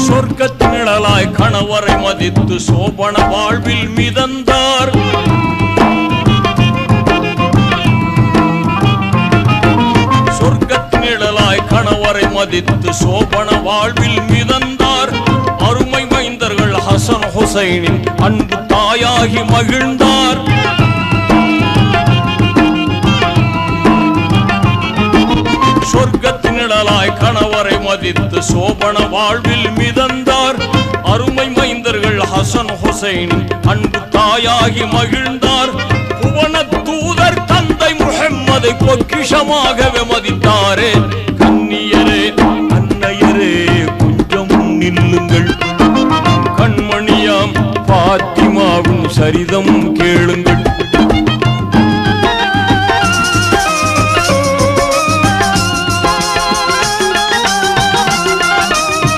சொர்க்கத்தின் நிழலாய் கணவரை மதித்து சோபன வாழ்வில் மிதந்தார். சொர்க்கத்தின் நிழலாய் கணவரை மதித்து சோபன வாழ்வில் மிதந்தார். அருமை மைந்தர்கள் ஹசன் ஹுசைனின் அன்பு தாயாகி மகிழ்ந்தார். சொர்க்கத்தின் நிழலாய் கணவரை மதித்து சோபன வாழ்வில் மிதந்தார். அருமை மைந்தர்கள் ஹசன் ஹுசைன் அன்பு தாயாகி மகிழ்ந்தார். புவன தூதர் தந்தை முஹம்மதை பொக்கிஷமாகவே மதித்தாரே. கண்ணியரே அன்னையரே கொஞ்சம் நில்லுங்கள், கண்மணியாம் பாத்திமாவின் சரிதம் கேளுங்கள்.